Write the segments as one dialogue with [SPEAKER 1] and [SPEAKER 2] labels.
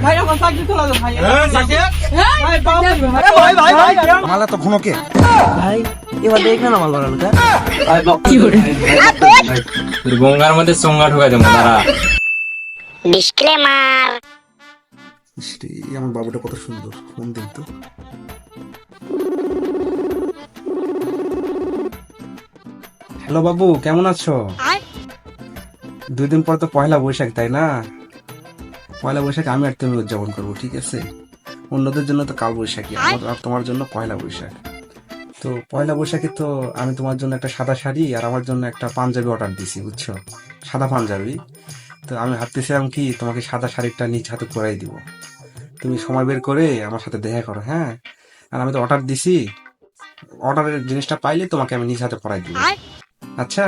[SPEAKER 1] ভাই আমার চাকরি চলে যাবে ভাই
[SPEAKER 2] মালা তো ঘনকে
[SPEAKER 1] ভাই এবার দেখে না মাল বাড়ানো
[SPEAKER 3] গঙ্গার মধ্যে চঙ্গা ঢোকা দেবো তারা।
[SPEAKER 4] ডিসক্লেমার।
[SPEAKER 2] আমার বাবুটা কত সুন্দর, ফোন দিন তো। হ্যালো বাবু, কেমন আছো? 2 দিন পর তো পয়লা বৈশাখ, তাই না? পয়লা বৈশাখ আমি আর তুমি উদযাপন করবো, ঠিক আছে? অন্যদের জন্য তো কাল বৈশাখী, আর তোমার জন্য পয়লা বৈশাখ। তো পয়লা বৈশাখে তো আমি তোমার জন্য একটা সাদা শাড়ি আর আমার জন্য একটা পাঞ্জাবি অর্ডার দিছি, বুঝছো? সাদা পাঞ্জাবি। তো আমি ভাবতেছিলাম কি তোমাকে সাদা শাড়িটা নিজ হাতে পরাই দিব। তুমি সময় বের করে আমার সাথে দেখা করো, হ্যাঁ? আর আমি তো অর্ডার দিছি, অর্ডারের জিনিসটা পাইলে তোমাকে আমি নিজ হাতে পরাই দিব। আচ্ছা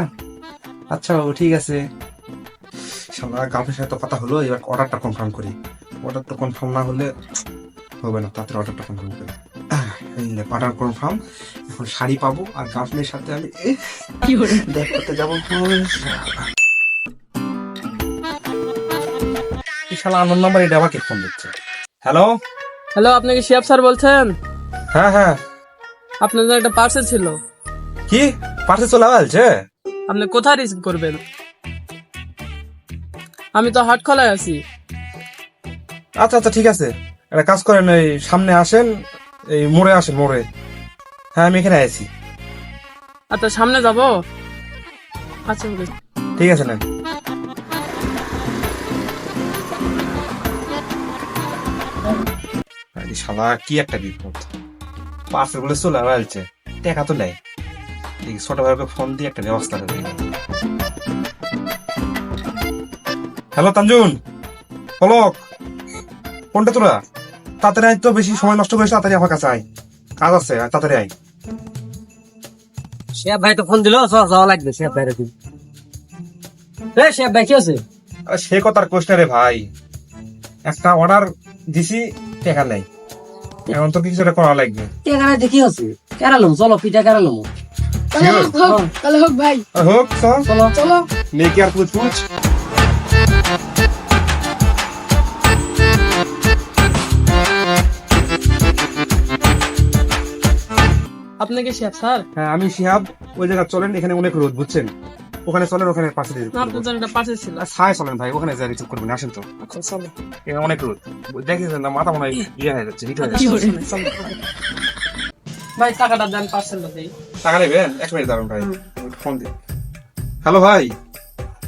[SPEAKER 2] আচ্ছা বাবু, ঠিক আছে। গার্লফ্রেন্ডের সাথে তো কথা হলো, এবার অর্ডারটা কনফার্ম করি। অর্ডারটা কনফার্ম না হলে হবে না, তাড়াতাড়ি অর্ডারটা কনফার্ম করি। Order confirm. এখন শাড়ি পাবো আর গার্লফ্রেন্ডের সাথে আমি দেখা করতে যাবো। শালা আনন্দ নাম্বার, এটা আবার কে ফোন দিচ্ছে? হ্যালো
[SPEAKER 1] হ্যালো, আপনি কি শিয়াব স্যার বলছেন?
[SPEAKER 2] হ্যাঁ হ্যাঁ,
[SPEAKER 1] আপনার জন্য একটা পার্সেল ছিল,
[SPEAKER 2] কি পার্সেল চলে আসছে?
[SPEAKER 1] আপনি কোথায় রিসিভ করবেন? আমি তো হাটখলায় আছি।
[SPEAKER 2] আচ্ছা আচ্ছা, ঠিক আছে, একটা কাজ করেন, এই সামনে আসেন, এই মোড়ে আসেন, মোড়ে। হ্যাঁ, আমি এখানে আছি।
[SPEAKER 1] আচ্ছা সামনে যাব। আচ্ছা
[SPEAKER 2] ঠিক আছে, নেন। শালা কি একটা বিপদ, পার্সেল বলে চলে আসছে, টাকা তো নেই। ছোট ভাইকে ফোন দিয়ে একটা ব্যবস্থা করে দিই। হ্যালো তানজুন, পলক, কোনটা তোরা? তাড়াতাড়ি আয় তো, বেশি সময় নষ্ট করিস, তাড়াতাড়ি আমার কাছে আয়, কাজ আছে, তাড়াতাড়ি আয়।
[SPEAKER 5] শেফ ভাই তো ফোন দিল, যাওয়া লাগবে শেফ ভাই রেখে। শেফ ভাই কি আছে?
[SPEAKER 2] আরে সে কথার কোশ্চেন রে ভাই, একটা অর্ডার দিছি, টাকা নেই, এখন তো কিছু একটা করা লাগবে।
[SPEAKER 5] টেকারে দেখি আছে, কেরালুম চলো, পিঠা কেরালুম।
[SPEAKER 1] তাহলে হোক ভাই,
[SPEAKER 2] হোক,
[SPEAKER 5] চলো
[SPEAKER 1] চলো।
[SPEAKER 2] নেকি আর পুছ পুছ।
[SPEAKER 1] আপনি কি শিয়াব স্যার?
[SPEAKER 2] হ্যাঁ আমি শিহাব। ওই জায়গা চলেন, এখানে অনেক রোদ, বুঝছেন? ওখানে চলেন, ওখানে পাশে
[SPEAKER 1] না, আপনার জন্য একটা পার্সেল ছিল।
[SPEAKER 2] ছায় চলেন ভাই, ওখানে যা রিসিভ করবেন, আসেন তো।
[SPEAKER 1] আচ্ছা চলো।
[SPEAKER 2] এখানে অনেক রোদ, দেখেছেন না, মাথা মনে হয় ইয়ে হয়ে যাচ্ছে, হিট হয়ে যাচ্ছে।
[SPEAKER 1] ভাই টাকাটা দেন, পার্সেলটা দেই।
[SPEAKER 2] টাকা নেবেন? 1 মিনিট দাঁড়ান ভাই, ফোন দিন। হ্যালো ভাই,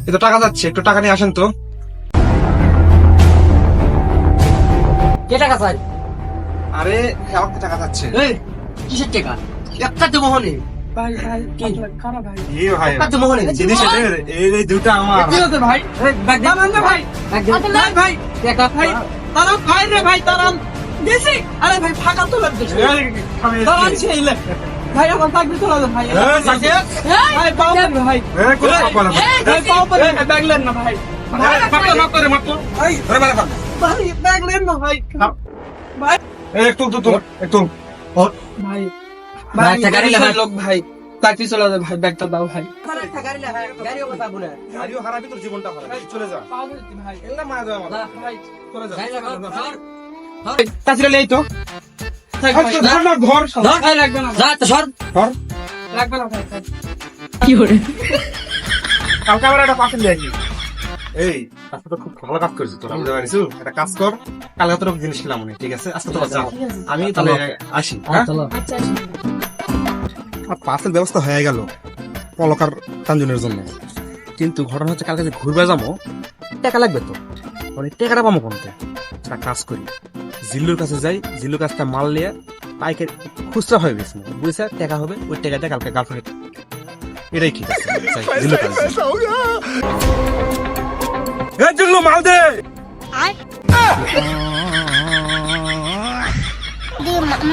[SPEAKER 2] এই তো টাকা যাচ্ছে, একটু টাকা নিয়ে আসেন তো।
[SPEAKER 5] কে টাকা চাই?
[SPEAKER 2] আরে আমার টাকা যাচ্ছে।
[SPEAKER 5] এই কিসের টাকা? একটা তো মোহনে।
[SPEAKER 1] ভাই ভাই খারাপ ভাই।
[SPEAKER 2] এই ভাই,
[SPEAKER 5] একটা তো মোহনে
[SPEAKER 2] জিনিস এই দুটো আমার।
[SPEAKER 1] কি হচ্ছে ভাই? দাঁড়ান না ভাই, দাঁড়ান ভাই,
[SPEAKER 5] টাকা
[SPEAKER 1] ভাই দাঁড়ান ভাই রে ভাই, দাঁড়ান দিছি। আরে ভাই ফাঁকা তো লাগছে, দাঁড়ান সেই লে। ভাই আমার চাকরি চলে যাবে ভাই। ভাই পাও না ভাই, ভাই পাও না, ব্যাগ লেন না ভাই। ভাই ব্যাগ লেন না ভাই। ভাই
[SPEAKER 2] একটু
[SPEAKER 1] ভাই
[SPEAKER 5] ভাই, টাকা নিলে ভাই।
[SPEAKER 1] লোক ভাই, চাকরি চলে যাবে ভাই, ব্যাগটা দাও ভাই।
[SPEAKER 5] গাড়িও কথা বলে।
[SPEAKER 2] গাড়িও খারাপই, তোর জীবনটা খারাপ, চলে যা।
[SPEAKER 1] পাও দিছি ভাই।
[SPEAKER 2] এলা মায়া দেওয়া আমার,
[SPEAKER 1] ভাই
[SPEAKER 2] চলে যা।
[SPEAKER 5] গাড়ি লাগবে না, ধর।
[SPEAKER 2] তাছাড়া এই তো
[SPEAKER 1] থাক ভাই,
[SPEAKER 2] ধর না, ধর
[SPEAKER 5] ধর।
[SPEAKER 1] ভাই লাগবে না,
[SPEAKER 5] যা তো সর।
[SPEAKER 2] ধর।
[SPEAKER 1] লাগবে না ভাই, থাক।
[SPEAKER 2] কালকে আবার একটা পার্সেল দিয়ে আসবি। এই আজকে তো খুব ভালো কাজ করেছিস তোরা, বুঝতে পারিস? একটা কাজ কর, কালকে তোর জিনিস খেলাম অনেক, ঠিক আছে? আজকে তোরা যা, আমি তাহলে আসি। হ্যাঁ,
[SPEAKER 5] চলো।
[SPEAKER 2] পার্সেল ব্যবস্থা হয়ে গেল পলক আর তানজুনের জন্য, কিন্তু ঘটনা হচ্ছে কালকে যে ঘুরবে যাবো, টাকা লাগবে তো, অনেক টাকাটা পাবো কোনতে? একটা কাজ করি, জিল্লুর কাছে যাই, জিল্লুর কাছটা মাল নিয়ে পাইকারি খুচরা হয়ে গেছে, বুঝছে? টাকা হবে, ওই টাকাটা কালকে গার্লফ্রেন্ড, এটাই ঠিক আছে। যাই, জিল্লুর কাছে যাই। এই জিল্লু, মাল দে।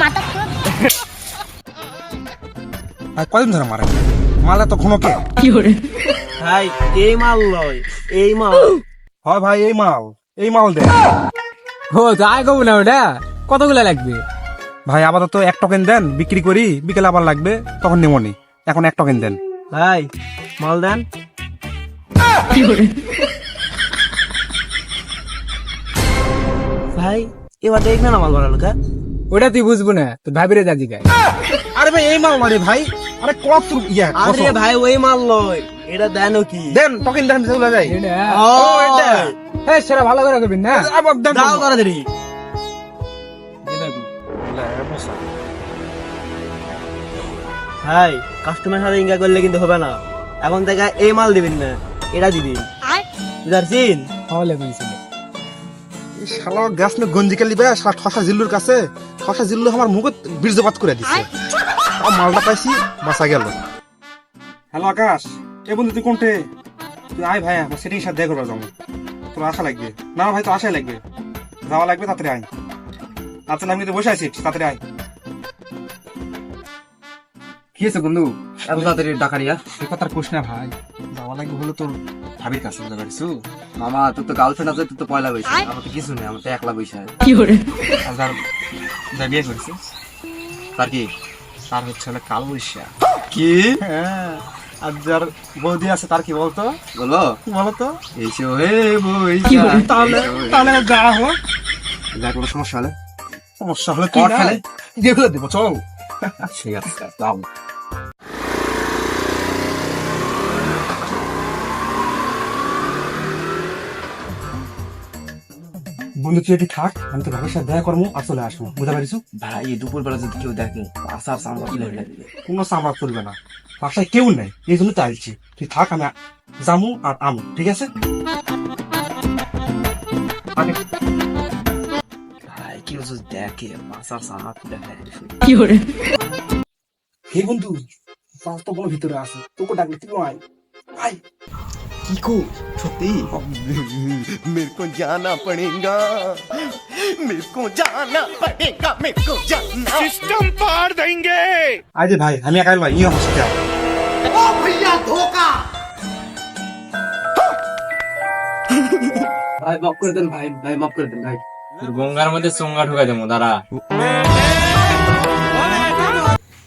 [SPEAKER 4] মাথা
[SPEAKER 2] আর কয়দিন ধরে মারে মাল এত ঘনকে?
[SPEAKER 1] ভাই এই মাল লয়, এই মাল
[SPEAKER 2] হয় ভাই, এই মাল দে
[SPEAKER 1] ও যাই কব না, ওটা কতগুলা লাগবে?
[SPEAKER 2] ভাই। আপাতত 1 টোকেন দেন, বিক্রি করি, বিকেলে আবার লাগবে, তখন নেমনি। এখন 1 টোকেন দেন
[SPEAKER 1] ভাই, মাল দেন।
[SPEAKER 5] ভাই এবার দেখ না মাল বাড়ালো কা
[SPEAKER 4] ওটা তুই বুঝবো না তো ভাবিরে দাদি গায়
[SPEAKER 2] আরে ভাই এই মাল মারি ভাই, আরে কত ইয়া
[SPEAKER 5] আরে ভাই ওই মাল লয় এটা দেন কি
[SPEAKER 2] দেন তখন দেন চলে যায়।
[SPEAKER 5] ও এটা
[SPEAKER 4] হ্যাঁ সেটা ভালো করে করবি না
[SPEAKER 2] আবার দেন
[SPEAKER 5] দাও তাড়াতাড়ি ভাই কাস্টমার সাথে ইনকা করলে কিন্তু হবে না, এখন থেকে এই মাল দিবেন না এটা দিবেন বুঝারছিন।
[SPEAKER 4] তাহলে বলছিল
[SPEAKER 2] এই শালা গ্যাস না গঞ্জি কালি বে শালা ঠসা জিল্লুর কাছে, ঠসা জিল্লু আমার মুখত বীর্যপাত করে দিছে। আর মালটা পাইছি বাঁচা গেল। হ্যালো আকাশ, এ বন্ধু তুই কোনটে? তুই আয় ভাই, আমার সেটিং সাথে দেখা করবা যাবো। তোর আশা লাগবে না ভাই, তো আশাই লাগবে, যাওয়া লাগবে, তাড়াতাড়ি আয়। আচ্ছা আমি তো বসে আছি, তাড়াতাড়ি আয়।
[SPEAKER 5] কি আছে বন্ধু এত তাড়াতাড়ি ডাকারিয়া?
[SPEAKER 2] সে কথা কোশ না ভাই, যাওয়া লাগবে হলো তোর ভাবির কাছে, বুঝতে পারছিস?
[SPEAKER 5] মামা তোর তো গার্লফ্রেন্ড আছে, তুই তো পয়লা বৈশাখ, আমার তো কিছু নেই, আমার তো একলা বৈশাখ।
[SPEAKER 2] আর যার বিয়ে করেছিস
[SPEAKER 5] তার কি
[SPEAKER 2] তার হচ্ছে হলো কাল বৈশাখ।
[SPEAKER 5] কি
[SPEAKER 2] হ্যাঁ, আর যার বৌদি আছে তার কি বলতো,
[SPEAKER 5] বলো
[SPEAKER 2] বলতো?
[SPEAKER 5] এসো হে বৈশাখ।
[SPEAKER 2] তাহলে তাহলে যা হোক,
[SPEAKER 5] যা কোনো সমস্যা হলে
[SPEAKER 2] সমস্যা হলে তুই
[SPEAKER 5] কর
[SPEAKER 2] না,
[SPEAKER 5] ফেলে।
[SPEAKER 2] যেগুলো দেবো চল।
[SPEAKER 5] ঠিক আছে দাও।
[SPEAKER 2] বন্ধু তুই এটি থাক, আমি তো ভাবির সাথে দেখা করবো আর চলে আসবো, বুঝতে পারিস?
[SPEAKER 5] ভাই এই দুপুর বেলা যদি কেউ দেখে আসার সামনে কি লাগে?
[SPEAKER 2] কোনো চামড়া চলবে না, বাসায় কেউ নেই, এই জন্য তো আসছি। তুই থাক, আমি জামু আর আমু, ঠিক আছে?
[SPEAKER 5] ভাই কেউ যদি দেখে আসার সামনে দেখে
[SPEAKER 2] হে বন্ধু, পাঁচ তো কোনো ভিতরে আছে, তোকে ডাকলে তুই আয়, আয়।
[SPEAKER 5] কি কো সত্যি?
[SPEAKER 6] मेरे को जाना पड़ेगा, मेरे को जाना पड़ेगा, मेरे को जाना। सिस्टम पार देंगे।
[SPEAKER 2] আয় যে ভাই, আমি একাই ভাই, ইয়ে আমার সাথে আয়।
[SPEAKER 6] ओ भैया धोखा।
[SPEAKER 5] ভাই মাফ করে দেন ভাই, ভাই মাফ করে দেন ভাই।
[SPEAKER 3] তোর গঙ্গার মধ্যে চোঙ্গা ঢুকাই দেবো দাঁড়া।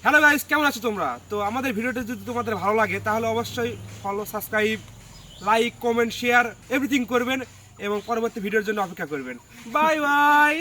[SPEAKER 2] হ্যালো গাইস, কেমন আছো তোমরা? তো আমাদের ভিডিওটা যদি তোমাদের ভালো লাগে তাহলে অবশ্যই follow, subscribe, like, comment, share everything করবেন এবং পরবর্তী ভিডিওর জন্য অপেক্ষা করবেন। Bye bye.